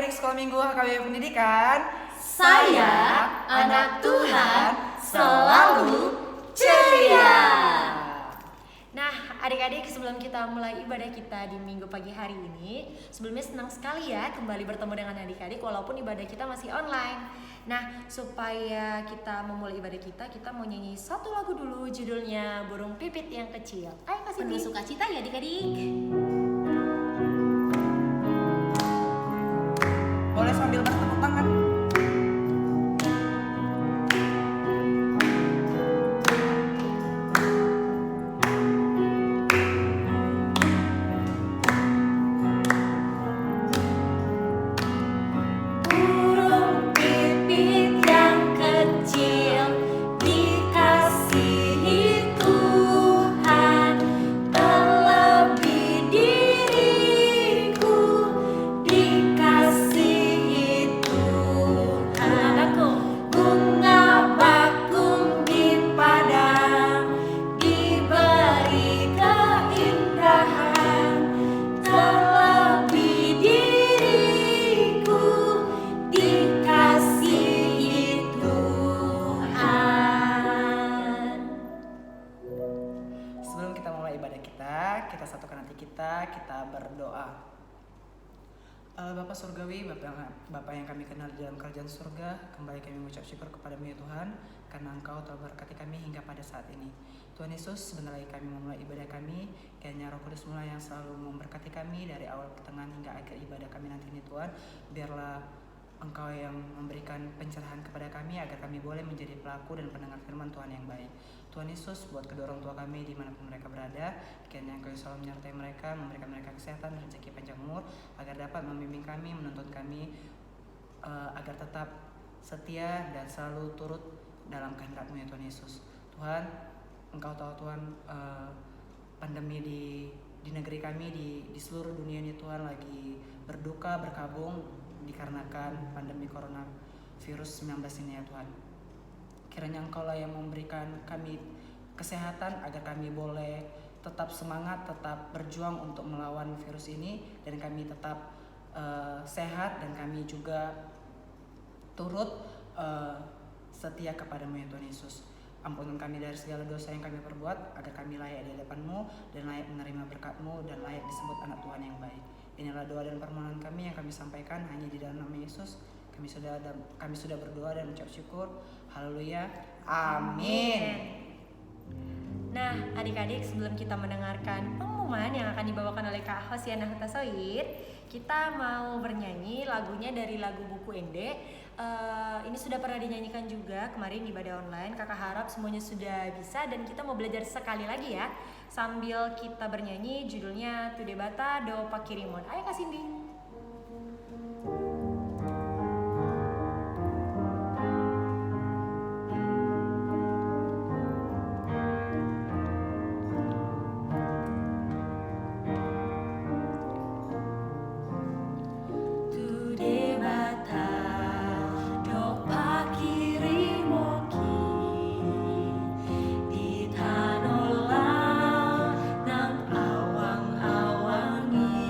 adik-adik sekolah minggu HKBP Pendidikan. Saya, anak Tuhan, selalu ceria. Nah, adik-adik, sebelum kita mulai ibadah kita di minggu pagi hari ini, sebelumnya senang sekali ya kembali bertemu dengan adik-adik walaupun ibadah kita masih online. Nah, supaya kita memulai ibadah kita mau nyanyi satu lagu dulu, judulnya Burung Pipit yang Kecil. Ayo kasih Penuh sukacita ya adik-adik. Boleh sambil bertepuk tangan. Burung pipit yang kecil dikasihi Tuhan, terlebih diriku dikasihi Tuhan. Bunga bakung di padang diberi keindahan, terlebih diriku dikasihi Tuhan. Sebelum kita mulai ibadah kita satukan hati kita berdoa. Bapa Surgawi, Bapa yang kami kenal di dalam kerajaan surga, kembali kami mengucap syukur kepadamu ya Tuhan, karena Engkau telah berkati kami hingga pada saat ini. Tuhan Yesus, sebentar lagi kami memulai ibadah kami, kiranya Roh Kudus mulai yang selalu memberkati kami dari awal pertengahan hingga akhir ibadah kami nanti ini Tuhan. Biarlah Engkau yang memberikan pencerahan kepada kami agar kami boleh menjadi pelaku dan pendengar firman Tuhan yang baik. Tuhan Yesus, buat kedua orang tua kami dimanapun mereka berada, kiranya Engkau selalu menyertai mereka, memberikan mereka kesehatan dan rezeki panjang umur, agar dapat membimbing kami, menuntun kami, agar tetap setia dan selalu turut dalam kehendak-Mu ya Tuhan Yesus. Tuhan, Engkau tahu Tuhan, pandemi di negeri kami, di seluruh dunia ini Tuhan lagi berduka, berkabung dikarenakan pandemi coronavirus 19 ini ya Tuhan. Kiranya Engkau lah yang memberikan kami kesehatan agar kami boleh tetap semangat, tetap berjuang untuk melawan virus ini, dan kami tetap sehat, dan kami juga turut setia kepadamu ya Tuhan Yesus. Ampunkan kami dari segala dosa yang kami perbuat, agar kami layak di hadapan-Mu dan layak menerima berkat-Mu dan layak disebut anak Tuhan yang baik. Inilah doa dan permohonan kami yang kami sampaikan hanya di dalam nama Yesus. Kami sudah berdoa dan mengucap syukur. Haleluya. Amin. Nah, adik-adik, sebelum kita mendengarkan pengumuman yang akan dibawakan oleh Kak Hosiana Hutasoid, kita mau bernyanyi lagunya dari lagu Buku Ende. Ini sudah pernah dinyanyikan juga kemarin di ibadah online. Kakak harap semuanya sudah bisa, dan kita mau belajar sekali lagi ya sambil kita bernyanyi. Judulnya Tude Bata Do Pakirimon. Ayo Kak Cindy. Awang-awangi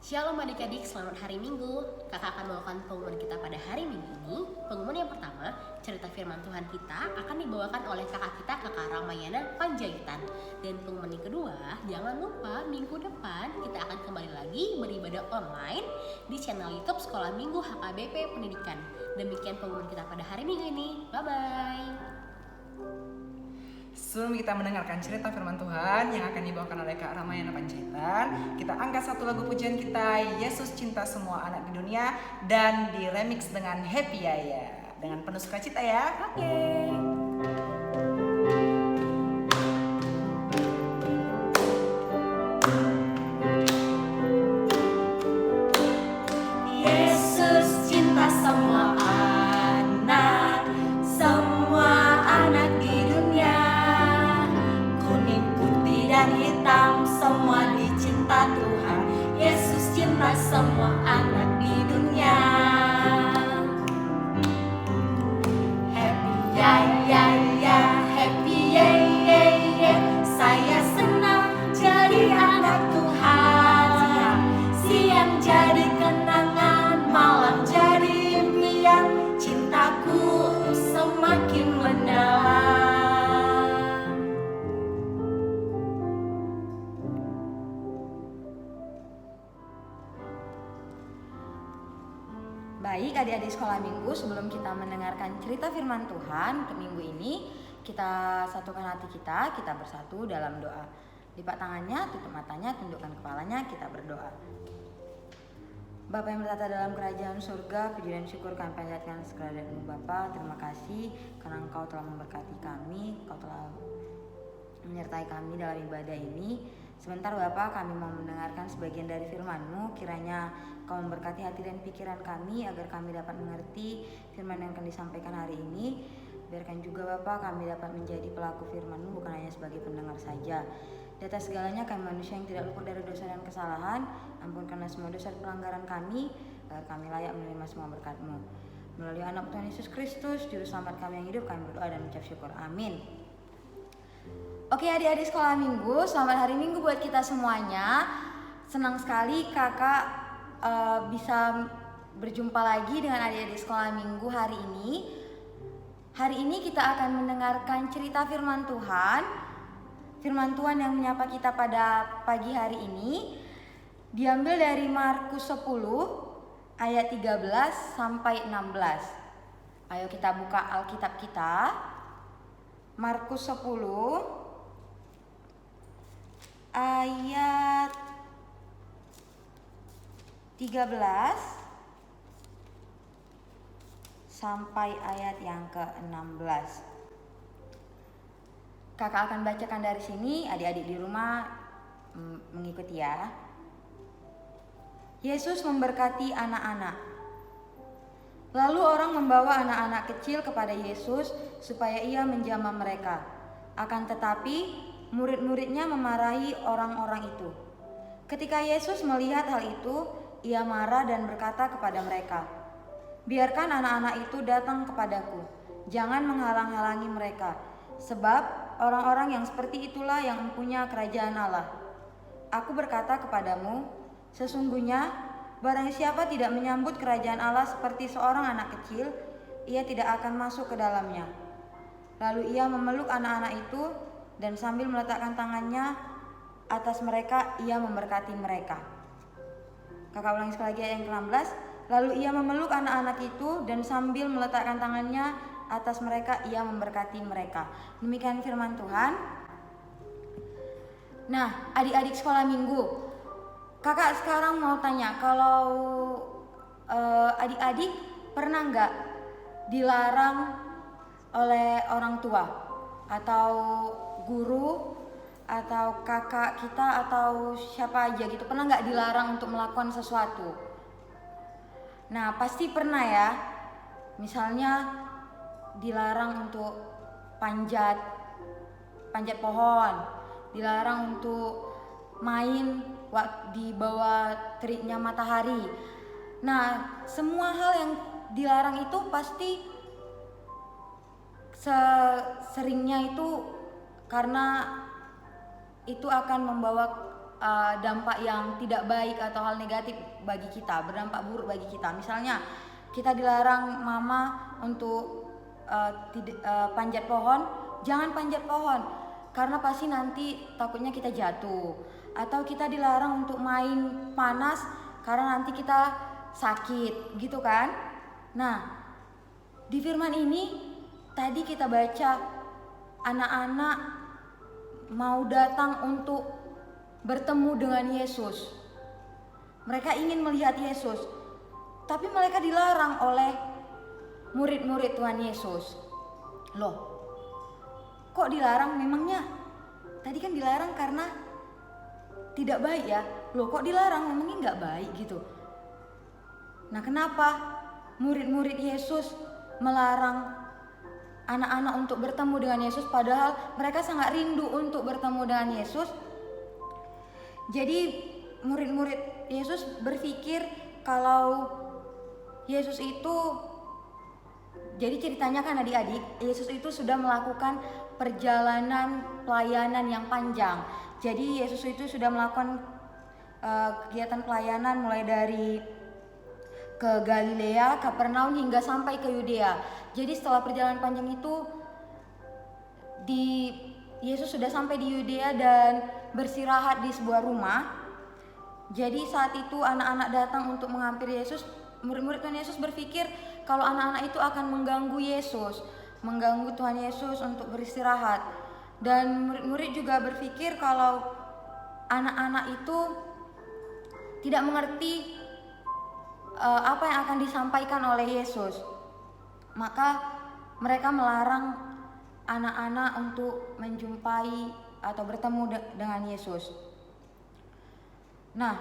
Shalom adik-adik, selamat hari Minggu. Kakak akan membawakan pengumuman kita pada hari Minggu ini. Pengumuman yang pertama, cerita firman Tuhan kita akan dibawakan oleh kakak kita, Kakak Ramayana Panjaitan. Dan pengumuman yang kedua, jangan lupa minggu depan kita akan kembali lagi beribadah online di channel YouTube Sekolah Minggu HKBP Pendidikan. Demikian pengumuman kita pada hari Minggu ini. Bye-bye. Sebelum kita mendengarkan cerita firman Tuhan yang akan dibawakan oleh Kak Ramayana Panjaitan, kita angkat satu lagu pujian kita, Yesus Cinta Semua Anak di Dunia, dan diremix dengan Happy Yaya. Dengan penuh sukacita ya. Oke. Yesus cinta semua anak di dunia. Kuning, putih, dan hitam semua dicinta Tuhan. Yesus cinta semua anak di dunia. Happy ya ya ya, happy ya ya ya. Saya senang jadi anak Tuhan. Siang jadi kenangan, malam jadi impian. Cintaku semakin mendalam. Baik adik-adik sekolah minggu, sebelum kita mendengarkan cerita firman Tuhan untuk minggu ini, kita satukan hati kita bersatu dalam doa. Lipat tangannya, tutup matanya, tundukkan kepalanya, kita berdoa. Bapa yang bertata dalam kerajaan surga, puji dan syukur kami panjatkan segala dari-Mu Bapa. Terima kasih karena Engkau telah memberkati kami, Engkau telah menyertai kami dalam ibadah ini. Sebentar Bapa, kami mau mendengarkan sebagian dari firman-Mu. Kiranya Kau memberkati hati dan pikiran kami agar kami dapat mengerti firman yang akan disampaikan hari ini. Biarkan juga Bapa kami dapat menjadi pelaku firman-Mu, bukan hanya sebagai pendengar saja. Di atas segalanya kami manusia yang tidak luput dari dosa dan kesalahan. Ampunkanlah semua dosa dan pelanggaran kami, agar kami layak menerima semua berkat-Mu. Melalui anak Tuhan Yesus Kristus, Juru Selamat kami yang hidup, kami berdoa dan mengucap syukur. Amin. Oke adik-adik sekolah minggu, selamat hari Minggu buat kita semuanya. Senang sekali kakak bisa berjumpa lagi dengan adik-adik sekolah minggu hari ini. Hari ini kita akan mendengarkan cerita firman Tuhan. Firman Tuhan yang menyapa kita pada pagi hari ini diambil dari Markus 10 ayat 13 sampai 16. Ayo kita buka Alkitab kita. Markus 10 ayat 13 sampai ayat yang ke-16. Kakak akan bacakan dari sini, adik-adik di rumah mengikuti ya. Yesus memberkati anak-anak. Lalu orang membawa anak-anak kecil kepada Yesus supaya ia menjamah mereka. Akan tetapi murid-muridnya memarahi orang-orang itu. Ketika Yesus melihat hal itu, ia marah dan berkata kepada mereka, "Biarkan anak-anak itu datang kepadaku, jangan menghalang-halangi mereka, sebab orang-orang yang seperti itulah yang mempunyai kerajaan Allah. Aku berkata kepadamu, sesungguhnya barang siapa tidak menyambut kerajaan Allah seperti seorang anak kecil, ia tidak akan masuk ke dalamnya." Lalu ia memeluk anak-anak itu dan sambil meletakkan tangannya atas mereka, ia memberkati mereka. Kakak ulangi sekali lagi ayat yang ke-16. Lalu ia memeluk anak-anak itu dan sambil meletakkan tangannya atas mereka, ia memberkati mereka. Demikian firman Tuhan. Nah, adik-adik sekolah minggu, kakak sekarang mau tanya, kalau adik-adik pernah nggak dilarang oleh orang tua atau guru atau kakak kita atau siapa aja gitu, pernah nggak dilarang untuk melakukan sesuatu? Nah pasti pernah ya. Misalnya dilarang untuk panjat pohon, dilarang untuk main di bawah teriknya matahari. Nah semua hal yang dilarang itu pasti seringnya itu karena itu akan membawa dampak yang tidak baik atau hal negatif bagi kita, berdampak buruk bagi kita. Misalnya kita dilarang mama untuk panjat pohon, jangan panjat pohon karena pasti nanti takutnya kita jatuh. Atau kita dilarang untuk main panas karena nanti kita sakit, gitu kan? Nah, di firman ini tadi kita baca anak-anak mau datang untuk bertemu dengan Yesus. Mereka ingin melihat Yesus, tapi mereka dilarang oleh murid-murid Tuhan Yesus. Loh, kok dilarang? Memangnya tadi kan dilarang karena tidak baik ya? Loh, kok dilarang? Memangnya nggak baik gitu. Nah, kenapa murid-murid Yesus melarang anak-anak untuk bertemu dengan Yesus padahal mereka sangat rindu untuk bertemu dengan Yesus? Jadi murid-murid Yesus berpikir kalau Yesus itu, jadi ceritanya kan adik-adik, Yesus itu sudah melakukan perjalanan pelayanan yang panjang. Jadi Yesus itu sudah melakukan kegiatan pelayanan mulai dari ke Galilea, Kapernaum hingga sampai ke Yudea. Jadi setelah perjalanan panjang itu Yesus sudah sampai di Yudea dan bersirahat di sebuah rumah. Jadi saat itu anak-anak datang untuk menghampiri Yesus. Murid-murid Tuhan Yesus berpikir kalau anak-anak itu akan mengganggu Yesus, mengganggu Tuhan Yesus untuk beristirahat. Dan murid-murid juga berpikir kalau anak-anak itu tidak mengerti apa yang akan disampaikan oleh Yesus. Maka mereka melarang anak-anak untuk menjumpai atau bertemu dengan Yesus. Nah,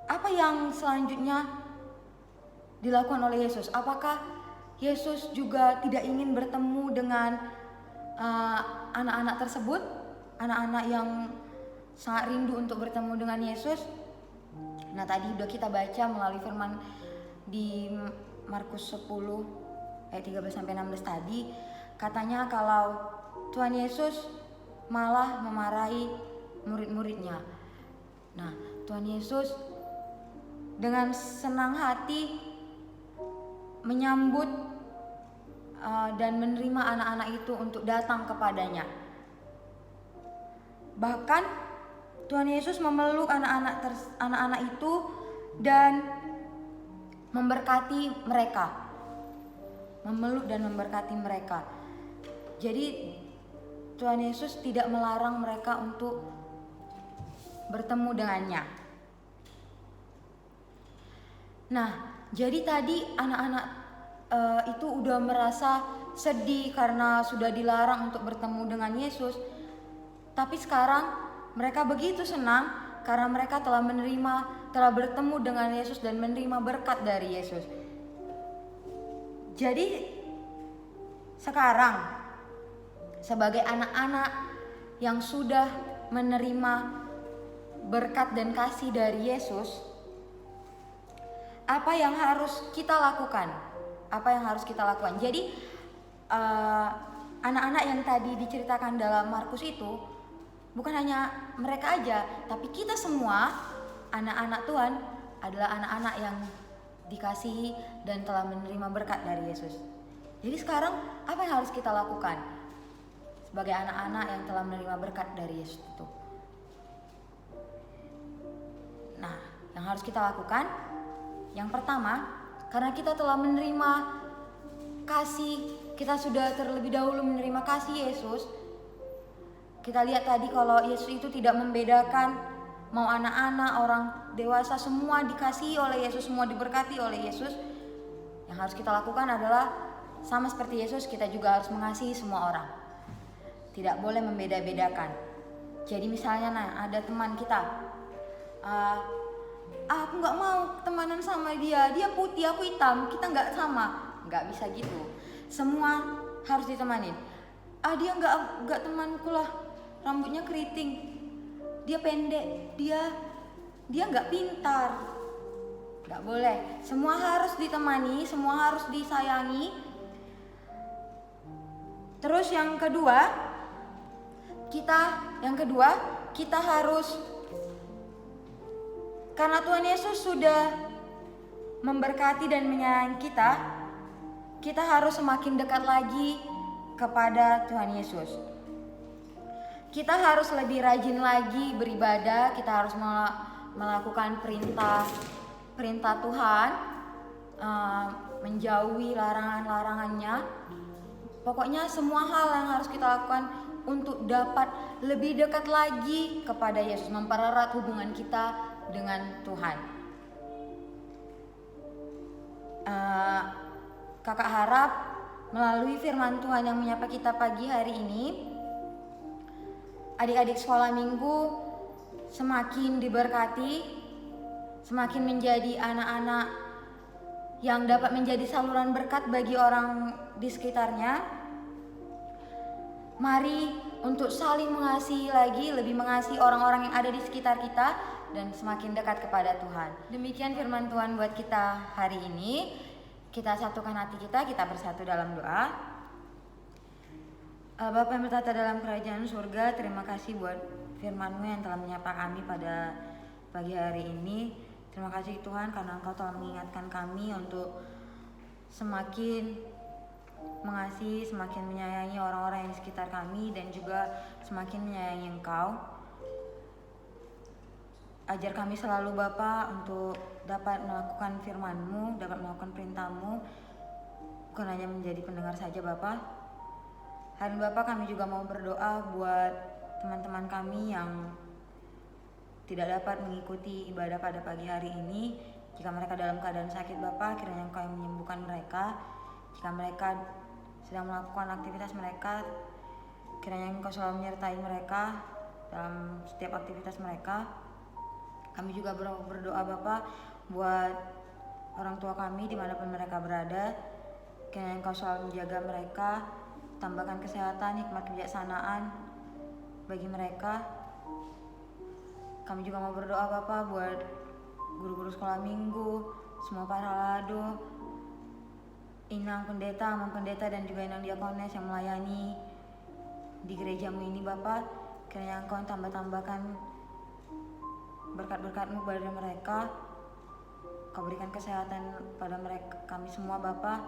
apa yang selanjutnya dilakukan oleh Yesus? Apakah Yesus juga tidak ingin bertemu dengan anak-anak tersebut? Anak-anak yang sangat rindu untuk bertemu dengan Yesus? Nah, tadi udah kita baca melalui firman di Markus 10 ayat 13-16 tadi. Katanya kalau Tuhan Yesus malah memarahi murid-muridnya. Nah, Tuhan Yesus dengan senang hati menyambut dan menerima anak-anak itu untuk datang kepadanya. Bahkan Tuhan Yesus memeluk anak-anak itu dan memberkati mereka. Memeluk dan memberkati mereka. Jadi Tuhan Yesus tidak melarang mereka untuk bertemu dengannya. Nah, jadi tadi anak-anak itu udah merasa sedih karena sudah dilarang untuk bertemu dengan Yesus. Tapi sekarang mereka begitu senang karena mereka telah bertemu dengan Yesus dan menerima berkat dari Yesus. Jadi sekarang sebagai anak-anak yang sudah menerima berkat dan kasih dari Yesus, apa yang harus kita lakukan? Apa yang harus kita lakukan? Jadi anak-anak yang tadi diceritakan dalam Markus itu bukan hanya mereka aja, tapi kita semua anak-anak Tuhan adalah anak-anak yang dikasihi dan telah menerima berkat dari Yesus. Jadi sekarang apa yang harus kita lakukan sebagai anak-anak yang telah menerima berkat dari Yesus itu? Nah, yang harus kita lakukan yang pertama, karena kita telah menerima kasih, kita sudah terlebih dahulu menerima kasih Yesus. Kita lihat tadi kalau Yesus itu tidak membedakan mau anak-anak, orang dewasa, semua dikasihi oleh Yesus, semua diberkati oleh Yesus. Yang harus kita lakukan adalah sama seperti Yesus, kita juga harus mengasihi semua orang. Tidak boleh membeda-bedakan. Jadi misalnya ada teman kita, aku nggak mau temanan sama dia putih, aku hitam, kita nggak sama. Nggak bisa gitu. Semua harus ditemanin. Dia nggak temanku lah, rambutnya keriting, dia pendek, dia nggak pintar. Nggak boleh. Semua harus ditemani, semua harus disayangi. Terus yang kedua, kita harus Karena Tuhan Yesus sudah memberkati dan menyayangi kita, kita harus semakin dekat lagi kepada Tuhan Yesus. Kita harus lebih rajin lagi beribadah, kita harus melakukan perintah Tuhan, menjauhi larangan-larangannya. Pokoknya semua hal yang harus kita lakukan untuk dapat lebih dekat lagi kepada Yesus, mempererat hubungan kita dengan Tuhan. Kakak harap melalui firman Tuhan yang menyapa kita pagi hari ini, adik-adik sekolah minggu semakin diberkati, semakin menjadi anak-anak yang dapat menjadi saluran berkat bagi orang di sekitarnya. Mari untuk saling mengasihi lagi, lebih mengasihi orang-orang yang ada di sekitar kita dan semakin dekat kepada Tuhan. Demikian firman Tuhan buat kita hari ini. Kita satukan hati kita bersatu dalam doa. Bapa yang bertata dalam kerajaan surga, terima kasih buat firman-Mu yang telah menyapa kami pada pagi hari ini. Terima kasih Tuhan karena Engkau telah mengingatkan kami untuk semakin mengasihi, semakin menyayangi orang-orang yang di sekitar kami dan juga semakin menyayangi Engkau. Ajar kami selalu Bapa untuk dapat melakukan firman-Mu, dapat melakukan perintah-Mu, bukan hanya menjadi pendengar saja Bapa. Hari ini Bapa kami juga mau berdoa buat teman-teman kami yang tidak dapat mengikuti ibadah pada pagi hari ini. Jika mereka dalam keadaan sakit Bapa, kiranya Engkau yang menyembuhkan mereka. Jika mereka sedang melakukan aktivitas mereka, kiranya Engkau selalu menyertai mereka dalam setiap aktivitas mereka. Kami juga berdoa Bapa buat orang tua kami dimanapun mereka berada. Kiranya Engkau selalu menjaga mereka, tambahkan kesehatan, hikmat kebijaksanaan bagi mereka. Kami juga mau berdoa Bapa buat guru-guru sekolah minggu, semua para lado, inang pendeta, amang pendeta dan juga inang diakones yang melayani di gerejamu ini Bapa. Kiranya Engkau tambah-tambahkan berkat-berkat-Mu pada mereka. Kau berikan kesehatan pada mereka, kami semua Bapa,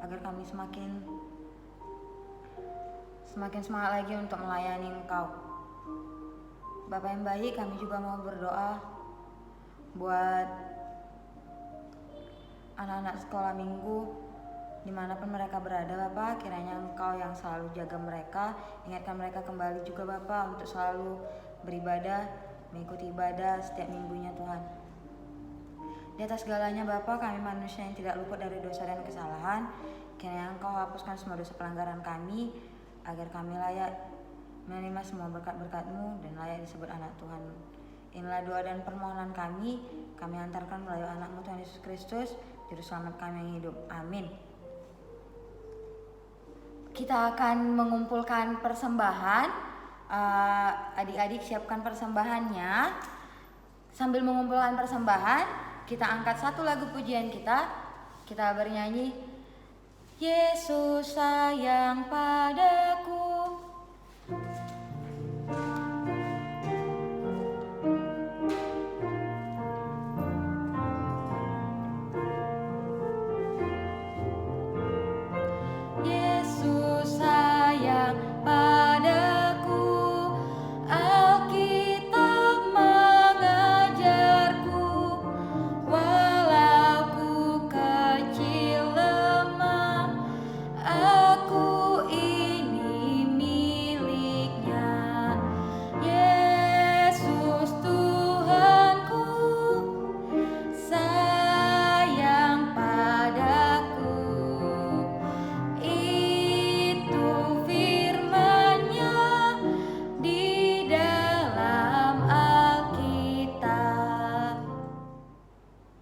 agar kami semakin semangat lagi untuk melayani Engkau. Bapa yang baik, kami juga mau berdoa buat anak-anak sekolah minggu dimanapun mereka berada Bapa. Kiranya Engkau yang selalu jaga mereka, ingatkan mereka kembali juga Bapa untuk selalu beribadah, mengikuti ibadah setiap minggunya Tuhan. Di atas segalanya Bapa, kami manusia yang tidak luput dari dosa dan kesalahan. Kiranya Engkau hapuskan semua dosa pelanggaran kami, agar kami layak menerima semua berkat-berkat-Mu dan layak disebut anak Tuhan. Inilah doa dan permohonan kami antarkan melalui anak-Mu Tuhan Yesus Kristus, Juru Selamat kami yang hidup. Amin. Kita akan mengumpulkan persembahan. Adik-adik siapkan persembahannya. Sambil mengumpulkan persembahan, kita angkat satu lagu pujian kita. Kita bernyanyi, Yesus sayang padaku. Yesus sayang padaku, Alkitab mengajarku, walau ku kecil lemah, aku ini miliknya. Yesus Tuhanku sayang padaku. Itu firman-Nya di dalam Alkitab.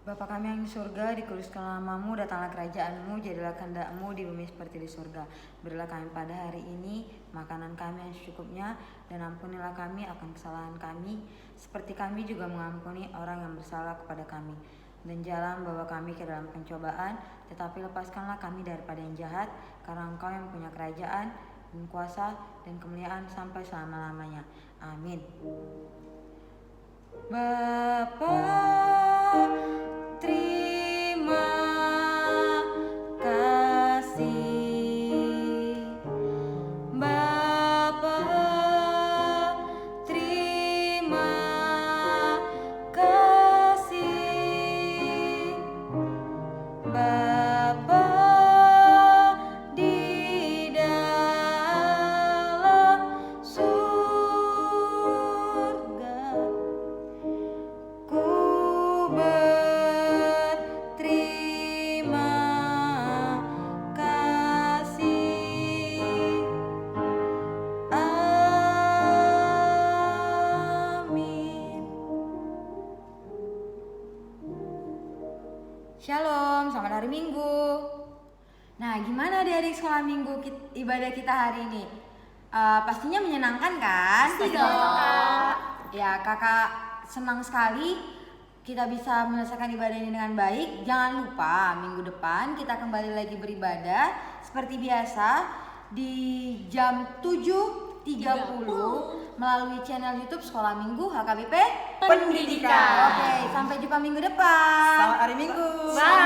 Bapa kami yang di surga, dikuduskanlah nama-Mu, datanglah kerajaan-Mu, jadilah kehendak-Mu di bumi seperti di surga. Berilah kami pada hari ini makanan kami yang secukupnya, dan ampunilah kami akan kesalahan kami, seperti kami juga mengampuni orang yang bersalah kepada kami. Dan jangan bawa kami ke dalam pencobaan, tetapi lepaskanlah kami daripada yang jahat, karena Engkau yang punya kerajaan dan kuasa dan kemuliaan sampai selama-lamanya. Amin. Bapa Shalom, selamat hari Minggu. Nah, gimana adik-adik sekolah Minggu ibadah kita hari ini? Pastinya menyenangkan kan? Pasti dong. Ya, kakak senang sekali kita bisa menyelesaikan ibadah ini dengan baik. Jangan lupa minggu depan kita kembali lagi beribadah seperti biasa di jam 7.30 melalui channel YouTube Sekolah Minggu HKBP Pendidikan. Oke, sampai jumpa minggu depan. Selamat hari Minggu. Selamat